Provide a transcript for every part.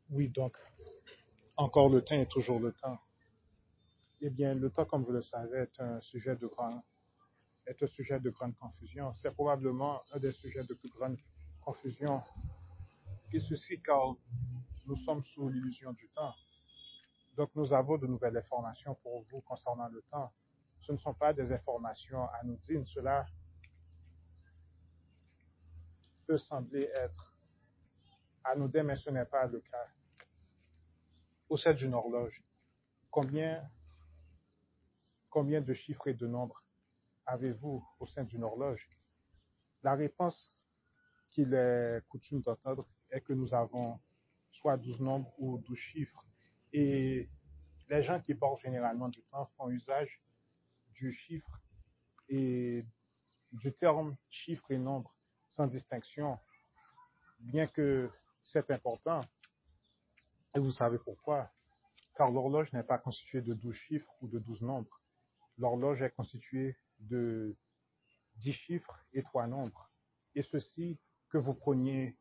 Oui, donc, encore le temps est toujours le temps. Eh bien, le temps, comme vous le savez, est un sujet de grande confusion. C'est probablement un des sujets de plus grande confusion qui suscite car nous sommes sous l'illusion du temps. Donc, nous avons de nouvelles informations pour vous concernant le temps. Ce ne sont pas des informations anodines. Cela peut sembler être anodin, mais ce n'est pas le cas. Au sein d'une horloge, combien, combien de chiffres et de nombres avez-vous au sein d'une horloge? La réponse qu'il est coutume d'entendre est que nous avons soit 12 nombres ou 12 chiffres. Et les gens qui portent généralement du temps font usage du chiffre et du terme chiffre et nombre sans distinction, bien que c'est important. Et vous savez pourquoi? Car l'horloge n'est pas constituée de 12 chiffres ou de 12 nombres. L'horloge est constituée de 10 chiffres et 3 nombres. Et ceci, que vous preniez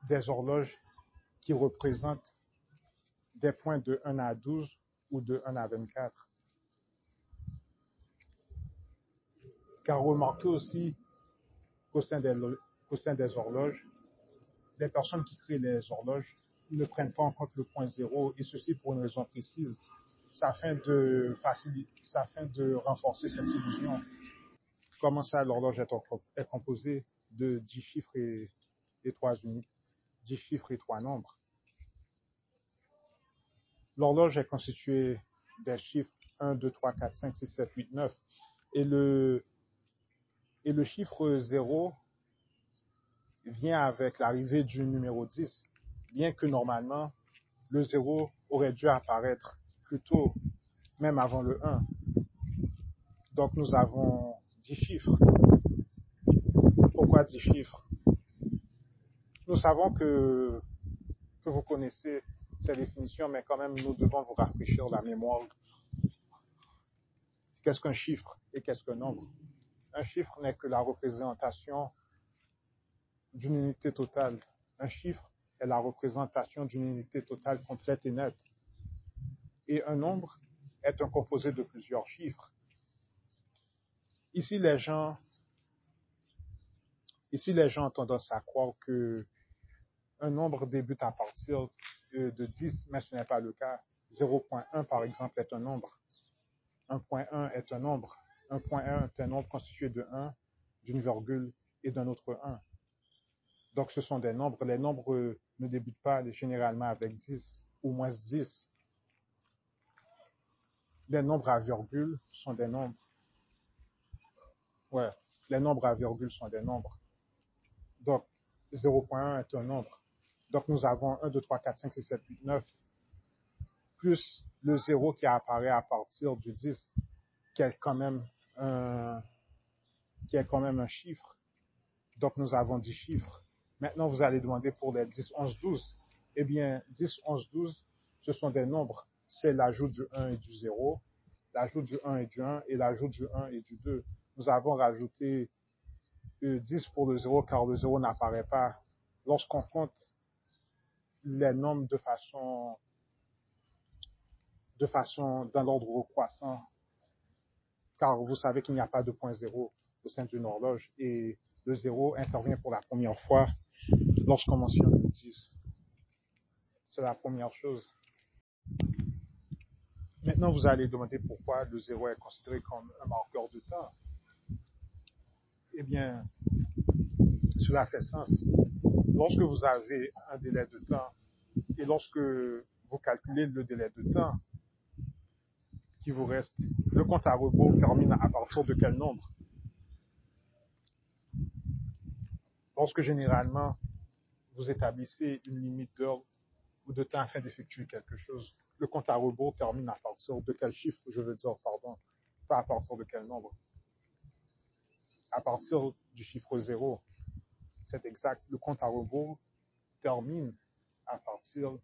des horloges qui représentent des points de 1 à 12 ou de 1 à 24. Car remarquez aussi qu'au sein des horloges, les personnes qui créent les horloges ne prennent pas en compte le point zéro, et ceci pour une raison précise. C'est afin de renforcer cette illusion. Comment ça, l'horloge est composée de 10 chiffres et 3 unités, 10 chiffres et 3 nombres. L'horloge est constituée des chiffres 1, 2, 3, 4, 5, 6, 7, 8, 9. Et le chiffre 0 vient avec l'arrivée du numéro 10, bien que normalement, le 0 aurait dû apparaître plus tôt, même avant le 1. Donc nous avons 10 chiffres. Pourquoi 10 chiffres? Nous savons que vous connaissez ces définitions, mais quand même, nous devons vous rafraîchir la mémoire. Qu'est-ce qu'un chiffre et qu'est-ce qu'un nombre? Un chiffre n'est que la représentation d'une unité totale. Un chiffre est la représentation d'une unité totale complète et nette. Et un nombre est un composé de plusieurs chiffres. Ici, les gens ont tendance à croire que un nombre débute à partir de 10, mais ce n'est pas le cas. 0.1, par exemple, est un nombre. 1.1 est un nombre. 1.1 est un nombre constitué de 1, d'une virgule et d'un autre 1. Donc, ce sont des nombres. Les nombres ne débutent pas généralement avec 10 ou moins 10. Les nombres à virgule sont des nombres. Ouais, les nombres à virgule sont des nombres. Donc, 0.1 est un nombre. Donc, nous avons 1, 2, 3, 4, 5, 6, 7, 8, 9, plus le 0 qui apparaît à partir du 10, qui est quand même un chiffre. Donc, nous avons 10 chiffres. Maintenant, vous allez demander pour les 10, 11, 12. Eh bien, 10, 11, 12, ce sont des nombres. C'est l'ajout du 1 et du 0, l'ajout du 1 et du 1, et l'ajout du 1 et du 2. Nous avons rajouté 10 pour le 0, car le 0 n'apparaît pas lorsqu'on compte les nombres de façon dans l'ordre croissant, car vous savez qu'il n'y a pas de point 0 au sein d'une horloge, et le 0 intervient pour la première fois lorsqu'on mentionne le 10. C'est la première chose. Maintenant, vous allez demander pourquoi le 0 est considéré comme un marqueur de temps. Eh bien, cela fait sens. Lorsque vous avez un délai de temps et lorsque vous calculez le délai de temps qui vous reste, le compte à rebours termine à partir de quel nombre? Lorsque généralement vous établissez une limite d'heure ou de temps afin d'effectuer quelque chose, le compte à rebours termine à partir de quel chiffre, je veux dire, pardon, pas à partir de quel nombre? À partir du chiffre 0. C'est exact. Le compte à rebours termine à partir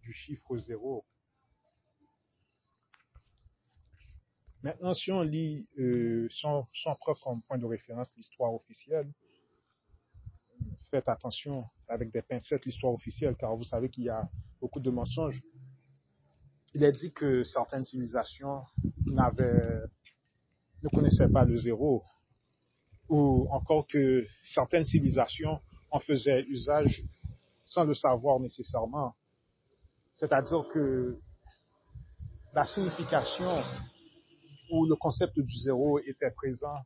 du chiffre 0. Maintenant, si on lit sans preuve comme point de référence l'histoire officielle, faites attention avec des pincettes l'histoire officielle, car vous savez qu'il y a beaucoup de mensonges. Il est dit que certaines civilisations ne connaissaient pas le zéro, ou encore que certaines civilisations en faisaient usage sans le savoir nécessairement. C'est-à-dire que la signification ou le concept du zéro était présent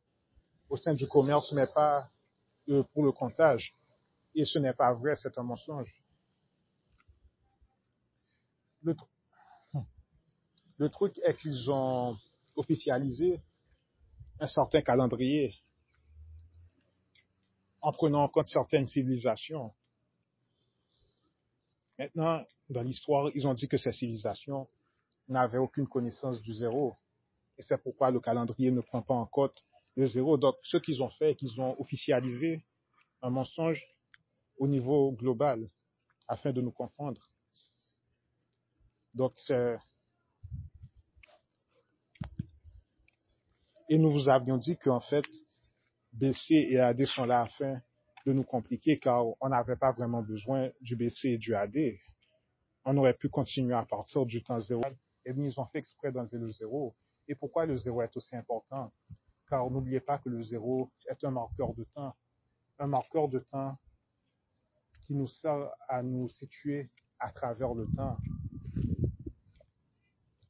au sein du commerce, mais pas pour le comptage. Et ce n'est pas vrai, c'est un mensonge. Le, le truc est qu'ils ont officialisé un certain calendrier en prenant en compte certaines civilisations. Maintenant, dans l'histoire, ils ont dit que ces civilisations n'avaient aucune connaissance du zéro. Et c'est pourquoi le calendrier ne prend pas en compte le zéro. Donc, ce qu'ils ont fait, c'est qu'ils ont officialisé un mensonge au niveau global afin de nous confondre. Donc, et nous vous avions dit qu'en fait, BC et AD sont là afin de nous compliquer car on n'avait pas vraiment besoin du BC et du AD. On aurait pu continuer à partir du temps zéro. Et bien, ils ont fait exprès d'enlever le zéro. Et pourquoi le zéro est aussi important? Car n'oubliez pas que le zéro est un marqueur de temps. Un marqueur de temps qui nous sert à nous situer à travers le temps.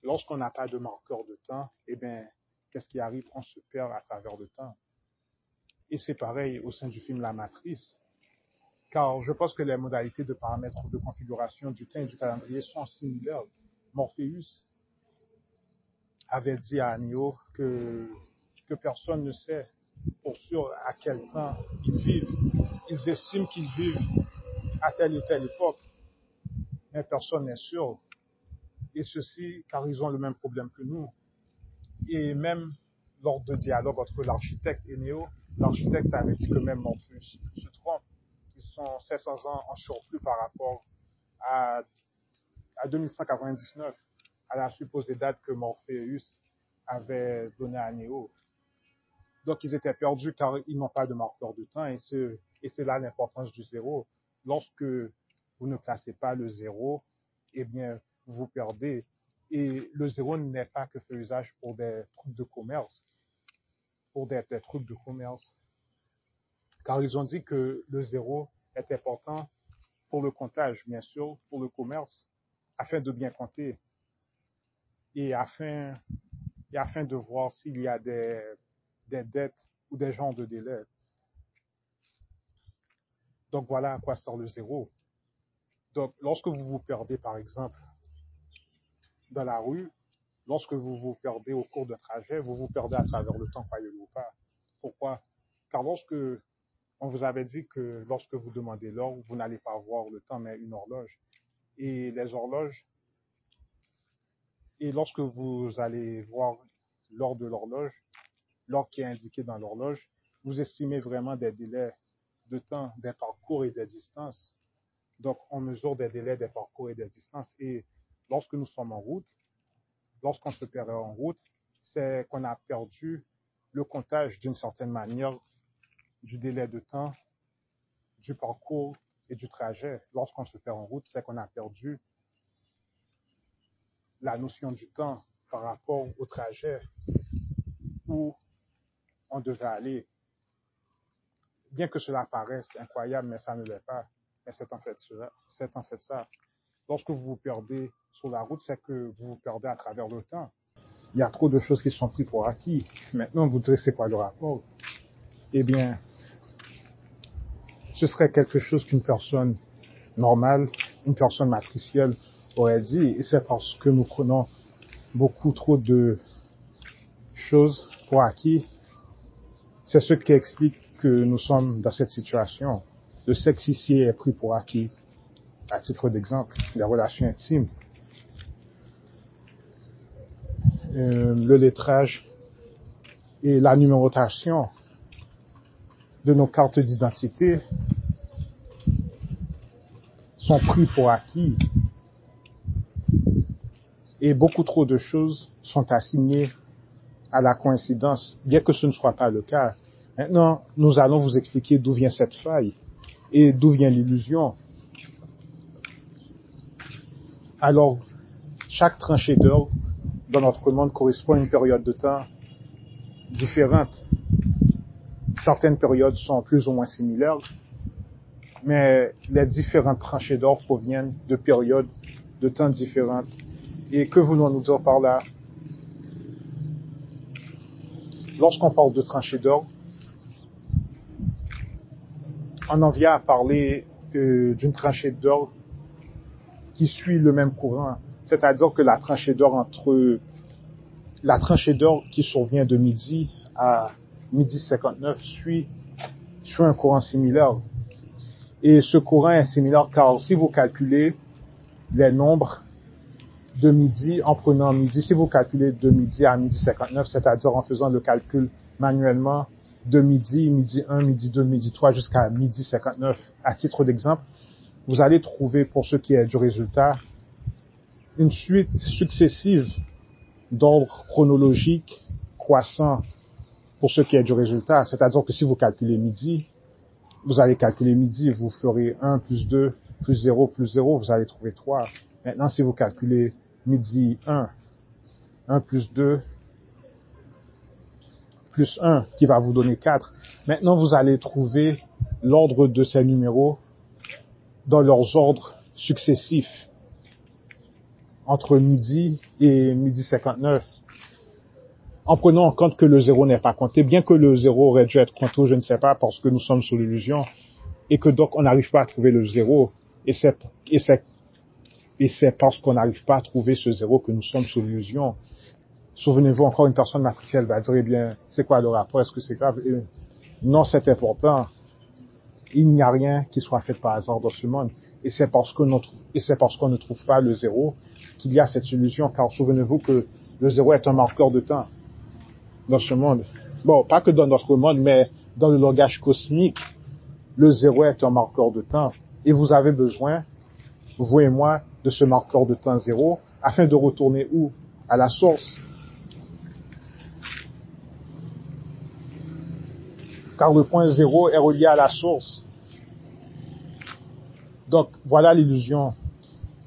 Lorsqu'on n'a pas de marqueur de temps, eh bien, qu'est-ce qui arrive? On se perd à travers le temps. Et c'est pareil au sein du film La Matrice. Car je pense que les modalités de paramètres de configuration du temps et du calendrier sont similaires. Morpheus avait dit à Neo que personne ne sait pour sûr à quel temps ils vivent. Ils estiment qu'ils vivent à telle ou telle époque, mais personne n'est sûr. Et ceci car ils ont le même problème que nous. Et même lors de dialogue entre l'architecte et Neo, l'architecte avait dit que même Morpheus se trompe. Ils sont 700 ans en surplus par rapport à 2199, à la supposée date que Morpheus avait donnée à Neo. Donc ils étaient perdus car ils n'ont pas de marqueur de temps et c'est là l'importance du zéro. Lorsque vous ne placez pas le zéro, eh bien vous vous perdez. Et le zéro n'est pas que fait usage pour des trucs de commerce, pour des trucs de commerce. Car ils ont dit que le zéro est important pour le comptage, bien sûr, pour le commerce, afin de bien compter et afin de voir s'il y a des dettes ou des genres de délais. Donc voilà à quoi sert le zéro. Donc lorsque vous vous perdez, par exemple, dans la rue, lorsque vous vous perdez au cours d'un trajet, vous vous perdez à travers le temps, croyez-le ou pas. Pourquoi? Car lorsque on vous avait dit que lorsque vous demandez l'heure, vous n'allez pas voir le temps, mais une horloge. Et les horloges, et lorsque vous allez voir l'heure de l'horloge, l'heure qui est indiquée dans l'horloge, vous estimez vraiment des délais de temps, des parcours et des distances. Donc, on mesure des délais, des parcours et des distances. Et lorsque nous sommes en route, lorsqu'on se perd en route, c'est qu'on a perdu le comptage d'une certaine manière du délai de temps, du parcours et du trajet. Lorsqu'on se perd en route, c'est qu'on a perdu la notion du temps par rapport au trajet où on devait aller. Bien que cela paraisse incroyable, mais ça ne l'est pas. Mais c'est en fait ça. Lorsque vous vous perdez sur la route, c'est que vous vous perdez à travers le temps. Il y a trop de choses qui sont prises pour acquis. Maintenant, vous direz, c'est quoi le rapport? Eh bien, ce serait quelque chose qu'une personne normale, une personne matricielle aurait dit. Et c'est parce que nous prenons beaucoup trop de choses pour acquis. C'est ce qui explique que nous sommes dans cette situation. Le sexe ici est pris pour acquis. À titre d'exemple, les relations intimes, le lettrage et la numérotation de nos cartes d'identité sont pris pour acquis et beaucoup trop de choses sont assignées à la coïncidence, bien que ce ne soit pas le cas. Maintenant, nous allons vous expliquer d'où vient cette faille. Et d'où vient l'illusion? Alors, chaque tranchée d'heure dans notre monde correspond à une période de temps différente. Certaines périodes sont plus ou moins similaires, mais les différentes tranchées d'heure proviennent de périodes de temps différentes. Et que voulons-nous dire par là? Lorsqu'on parle de tranchées d'heure, on en vient à parler d'une tranchée d'heure qui suit le même courant. C'est-à-dire que la tranchée d'heure qui survient de midi à midi 59 suit un courant similaire. Et ce courant est similaire car si vous calculez les nombres de midi en prenant midi, si vous calculez de midi à midi 59, c'est-à-dire en faisant le calcul manuellement de midi, midi 1, midi 2, midi 3 jusqu'à midi 59, à titre d'exemple, vous allez trouver pour ce qui est du résultat une suite successive d'ordre chronologique croissant pour ce qui est du résultat. C'est-à-dire que si vous calculez midi, vous allez calculer midi, vous ferez 1 plus 2 plus 0 plus 0, vous allez trouver 3. Maintenant, si vous calculez midi 1 plus 2 plus 1 qui va vous donner 4. Maintenant, vous allez trouver l'ordre de ces numéros dans leurs ordres successifs entre midi et midi 59. En prenant en compte que le 0 n'est pas compté, bien que le 0 aurait dû être compté, je ne sais pas, parce que nous sommes sous l'illusion, et que donc on n'arrive pas à trouver le 0, et c'est parce qu'on n'arrive pas à trouver ce 0 que nous sommes sous l'illusion. Souvenez-vous, encore une personne matricielle va dire, eh bien, c'est quoi le rapport? Est-ce que c'est grave? Non, c'est important. Il n'y a rien qui soit fait par hasard dans ce monde. Et c'est parce qu'on ne trouve pas le 0 qu'il y a cette illusion, car souvenez-vous que le 0 est un marqueur de temps dans ce monde. Bon, pas que dans notre monde, mais dans le langage cosmique, le 0 est un marqueur de temps. Et vous avez besoin, vous et moi, de ce marqueur de temps 0, afin de retourner où? À la source. Car le point 0 est relié à la source. Donc, voilà l'illusion.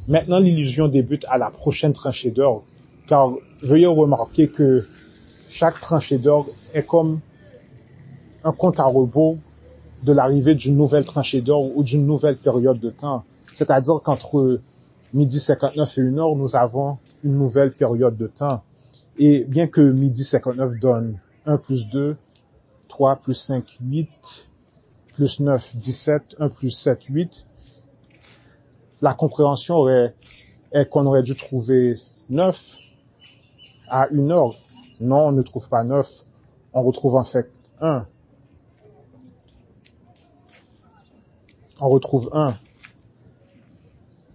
Maintenant, l'illusion débute à la prochaine tranchée d'heure, car veuillez remarquer que chaque tranchée d'heure est comme un compte à rebours de l'arrivée d'une nouvelle tranchée d'heure ou d'une nouvelle période de temps. C'est-à-dire qu'entre midi 59 et 1 heure, nous avons une nouvelle période de temps. Et bien que midi 59 donne 1 plus 2, 3 plus 5, 8, plus 9, 17, 1 plus 7, 8, la compréhension est qu'on aurait dû trouver 9 à 1 heure. Non, on ne trouve pas 9. On retrouve en fait 1. On retrouve 1.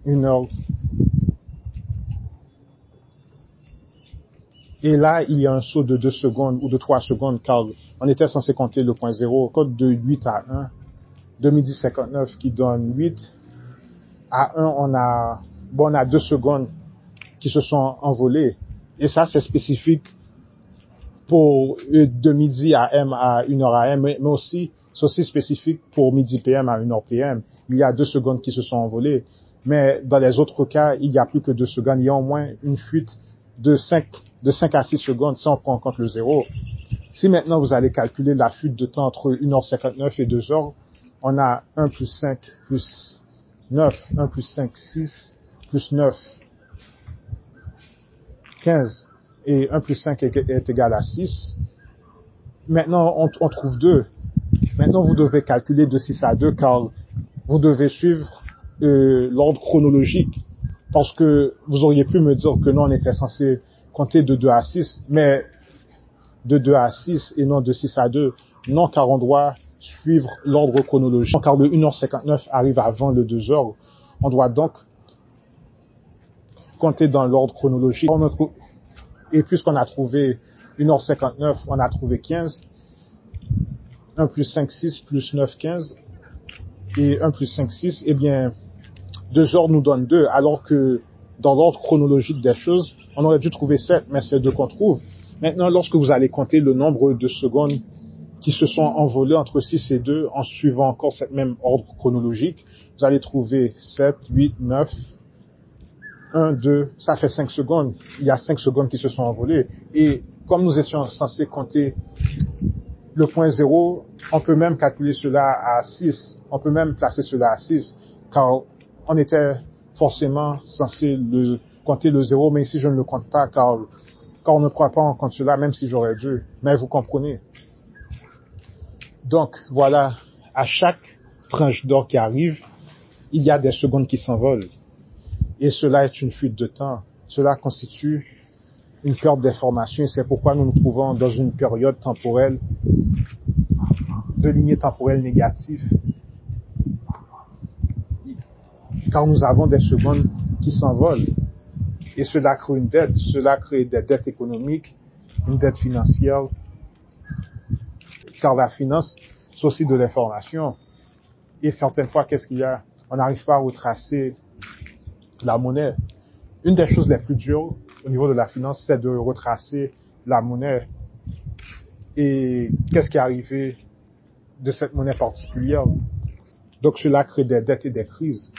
1 heure. Et là, il y a un saut de 2 secondes ou de 3 secondes, car on était censé compter le point 0, code de 8 à 1, de midi 59 qui donne 8. À 1, on a 2 secondes qui se sont envolées. Et ça, c'est spécifique pour de midi AM à 1h AM, mais aussi, c'est aussi spécifique pour midi PM à 1h PM. Il y a 2 secondes qui se sont envolées. Mais dans les autres cas, il n'y a plus que 2 secondes. Il y a au moins une fuite de 5 à 6 secondes si on prend en compte le 0. Si maintenant vous allez calculer la fuite de temps entre 1h59 et 2h, on a 1 plus 5 plus 9, 1 plus 5, 6, plus 9, 15, et 1 plus 5 est égal à 6. Maintenant, on trouve 2. Maintenant, vous devez calculer de 6 à 2, car vous devez suivre l'ordre chronologique. Parce que vous auriez pu me dire que non, on était censé compter de 2 à 6, mais de 2 à 6 et non de 6 à 2. Non, car on doit suivre l'ordre chronologique. Car le 1h59 arrive avant le 2h. On doit donc compter dans l'ordre chronologique. Et puisqu'on a trouvé 1h59, on a trouvé 15. 1 plus 5, 6, plus 9, 15. Et 1 plus 5, 6, eh bien, 2 heures nous donne 2, alors que dans l'ordre chronologique des choses, on aurait dû trouver 7, mais c'est 2 qu'on trouve. Maintenant, lorsque vous allez compter le nombre de secondes qui se sont envolés entre 6 et 2 en suivant encore cette même ordre chronologique. Vous allez trouver 7, 8, 9, 1, 2, ça fait 5 secondes. Il y a 5 secondes qui se sont envolées. Et comme nous étions censés compter le point 0, on peut même calculer cela à 6. On peut même placer cela à 6, car on était forcément censé compter le 0, mais ici je ne le compte pas, car on ne prend pas en compte cela, même si j'aurais dû. Mais vous comprenez. Donc, voilà, à chaque tranche d'or qui arrive, il y a des secondes qui s'envolent. Et cela est une fuite de temps. Cela constitue une perte d'information et c'est pourquoi nous nous trouvons dans une période temporelle de lignée temporelle négative. Car nous avons des secondes qui s'envolent. Et cela crée une dette. Cela crée des dettes économiques, une dette financière. Car la finance, c'est aussi de l'information. Et certaines fois, qu'est-ce qu'il y a? On n'arrive pas à retracer la monnaie. Une des choses les plus dures au niveau de la finance, c'est de retracer la monnaie. Et qu'est-ce qui est arrivé de cette monnaie particulière? Donc cela crée des dettes et des crises.